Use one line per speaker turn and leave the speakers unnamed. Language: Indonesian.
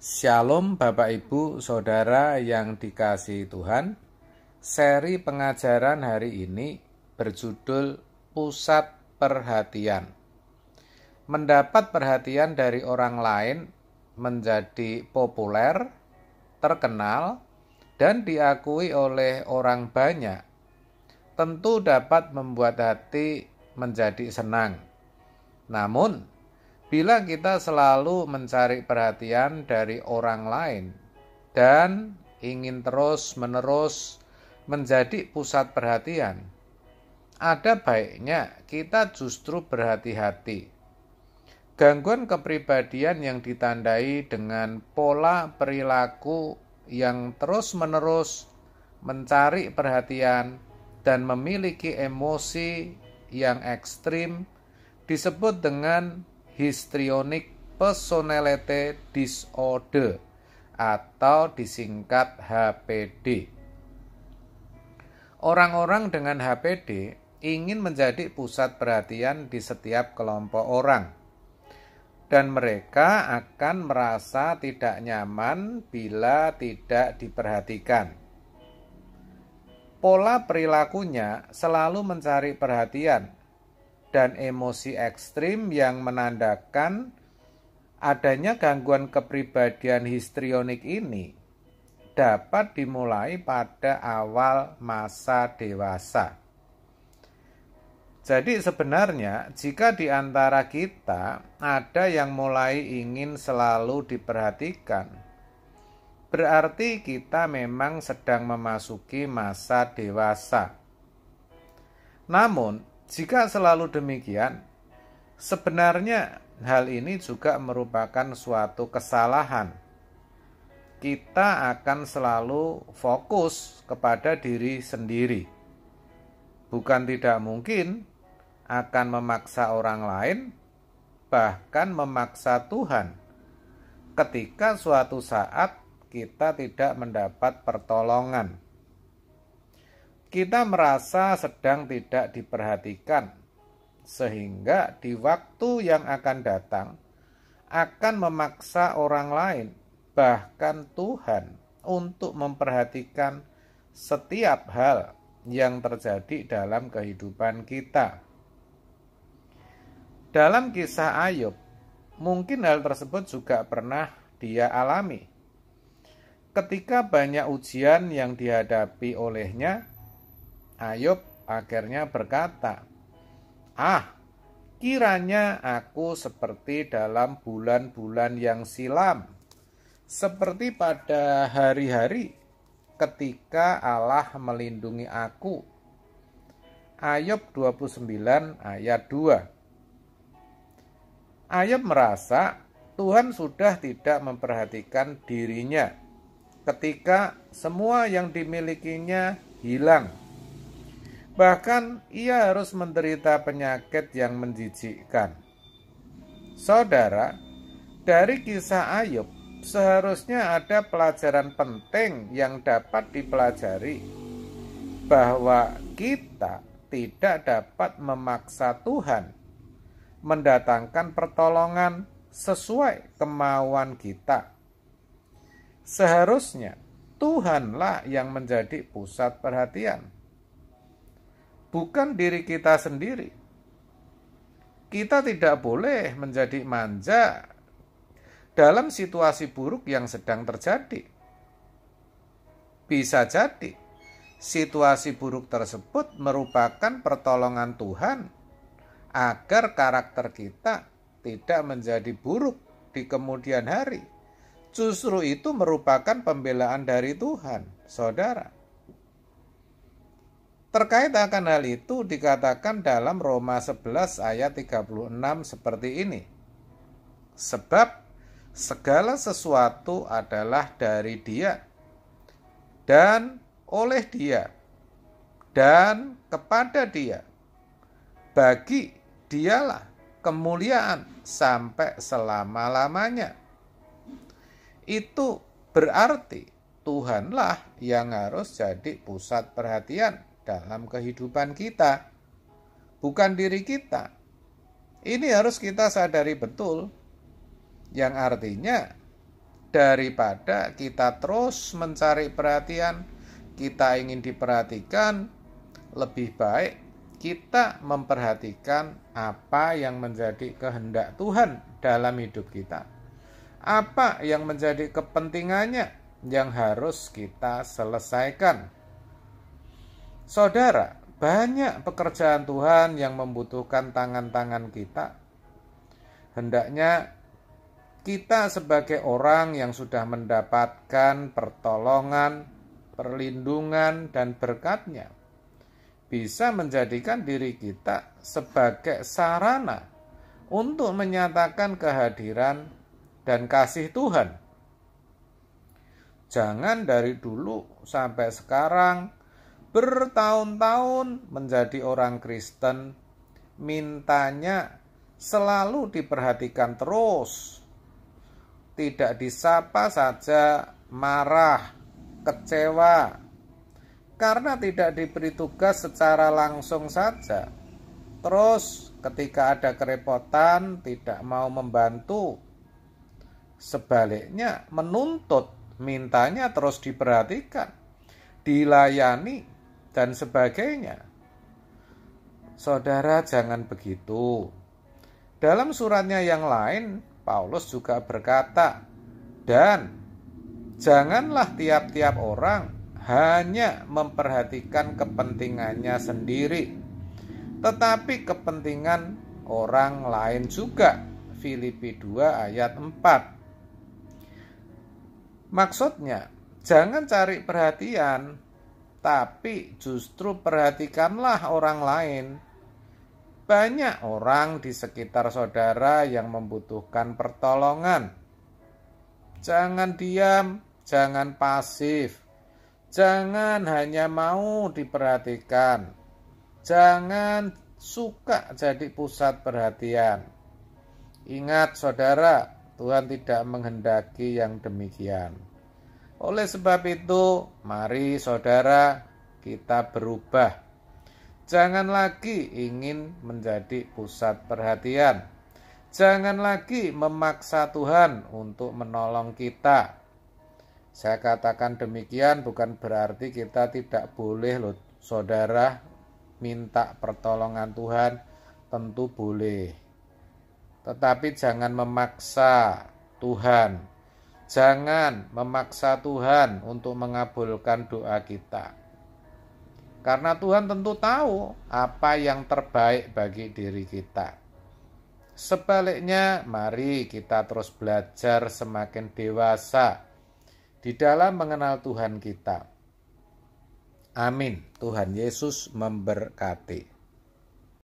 Shalom Bapak Ibu Saudara yang dikasihi Tuhan. Seri pengajaran hari ini berjudul Pusat Perhatian. Mendapat perhatian dari orang lain menjadi populer, terkenal, dan diakui oleh orang banyak tentu dapat membuat hati menjadi senang. Namun, bila kita selalu mencari perhatian dari orang lain dan ingin terus-menerus menjadi pusat perhatian, ada baiknya kita justru berhati-hati. Gangguan kepribadian yang ditandai dengan pola perilaku yang terus-menerus mencari perhatian dan memiliki emosi yang ekstrim disebut dengan histrionic personality disorder atau disingkat HPD. Orang-orang dengan HPD ingin menjadi pusat perhatian di setiap kelompok orang, dan mereka akan merasa tidak nyaman bila tidak diperhatikan. Pola perilakunya selalu mencari perhatian dan emosi ekstrim yang menandakan adanya gangguan kepribadian histrionik ini dapat dimulai pada awal masa dewasa. Jadi sebenarnya jika di antara kita ada yang mulai ingin selalu diperhatikan, berarti kita memang sedang memasuki masa dewasa. Namun, jika selalu demikian, sebenarnya hal ini juga merupakan suatu kesalahan. Kita akan selalu fokus kepada diri sendiri. Bukan tidak mungkin akan memaksa orang lain, bahkan memaksa Tuhan, ketika suatu saat kita tidak mendapat pertolongan. Kita merasa sedang tidak diperhatikan, sehingga di waktu yang akan datang akan memaksa orang lain, bahkan Tuhan, untuk memperhatikan setiap hal yang terjadi dalam kehidupan kita. Dalam kisah Ayub, mungkin hal tersebut juga pernah dia alami. Ketika banyak ujian yang dihadapi olehnya, Ayub akhirnya berkata, kiranya aku seperti dalam bulan-bulan yang silam, seperti pada hari-hari ketika Allah melindungi aku. Ayub 29 ayat 2. Ayub merasa Tuhan sudah tidak memperhatikan dirinya ketika semua yang dimilikinya hilang. Bahkan ia harus menderita penyakit yang menjijikkan. Saudara, dari kisah Ayub seharusnya ada pelajaran penting yang dapat dipelajari, bahwa kita tidak dapat memaksa Tuhan mendatangkan pertolongan sesuai kemauan kita. Seharusnya Tuhanlah yang menjadi pusat perhatian, bukan diri kita sendiri. Kita tidak boleh menjadi manja dalam situasi buruk yang sedang terjadi. Bisa jadi situasi buruk tersebut merupakan pertolongan Tuhan agar karakter kita tidak menjadi buruk di kemudian hari. Justru itu merupakan pembelaan dari Tuhan, saudara. Terkait akan hal itu dikatakan dalam Roma 11 ayat 36 seperti ini. Sebab segala sesuatu adalah dari Dia, dan oleh Dia, dan kepada Dia. Bagi Dialah kemuliaan sampai selama-lamanya. Itu berarti Tuhanlah yang harus jadi pusat perhatian dalam kehidupan kita, bukan diri kita. Ini harus kita sadari betul, yang artinya daripada kita terus mencari perhatian, kita ingin diperhatikan, lebih baik kita memperhatikan apa yang menjadi kehendak Tuhan dalam hidup kita. Apa yang menjadi kepentingannya yang harus kita selesaikan. Saudara, banyak pekerjaan Tuhan yang membutuhkan tangan-tangan kita. Hendaknya kita sebagai orang yang sudah mendapatkan pertolongan, perlindungan, dan berkat-Nya bisa menjadikan diri kita sebagai sarana untuk menyatakan kehadiran dan kasih Tuhan. Jangan dari dulu sampai sekarang bertahun-tahun menjadi orang Kristen, mintanya selalu diperhatikan terus. Tidak disapa saja, marah, kecewa, karena tidak diberi tugas secara langsung saja. Terus ketika ada kerepotan, tidak mau membantu. Sebaliknya menuntut, mintanya terus diperhatikan, dilayani, dan sebagainya. Saudara, jangan begitu. Dalam suratnya yang lain, Paulus juga berkata, dan janganlah tiap-tiap orang hanya memperhatikan kepentingannya sendiri, tetapi kepentingan orang lain juga. Filipi 2 ayat 4. Maksudnya, jangan cari perhatian, tapi justru perhatikanlah orang lain. Banyak orang di sekitar saudara yang membutuhkan pertolongan. Jangan diam, jangan pasif, jangan hanya mau diperhatikan, jangan suka jadi pusat perhatian. Ingat saudara, Tuhan tidak menghendaki yang demikian. Oleh sebab itu, mari saudara kita berubah. Jangan lagi ingin menjadi pusat perhatian. Jangan lagi memaksa Tuhan untuk menolong kita. Saya katakan demikian bukan berarti kita tidak boleh loh saudara minta pertolongan Tuhan, tentu boleh. Tetapi jangan memaksa Tuhan. Jangan memaksa Tuhan untuk mengabulkan doa kita. Karena Tuhan tentu tahu apa yang terbaik bagi diri kita. Sebaliknya, mari kita terus belajar semakin dewasa di dalam mengenal Tuhan kita. Amin. Tuhan Yesus memberkati.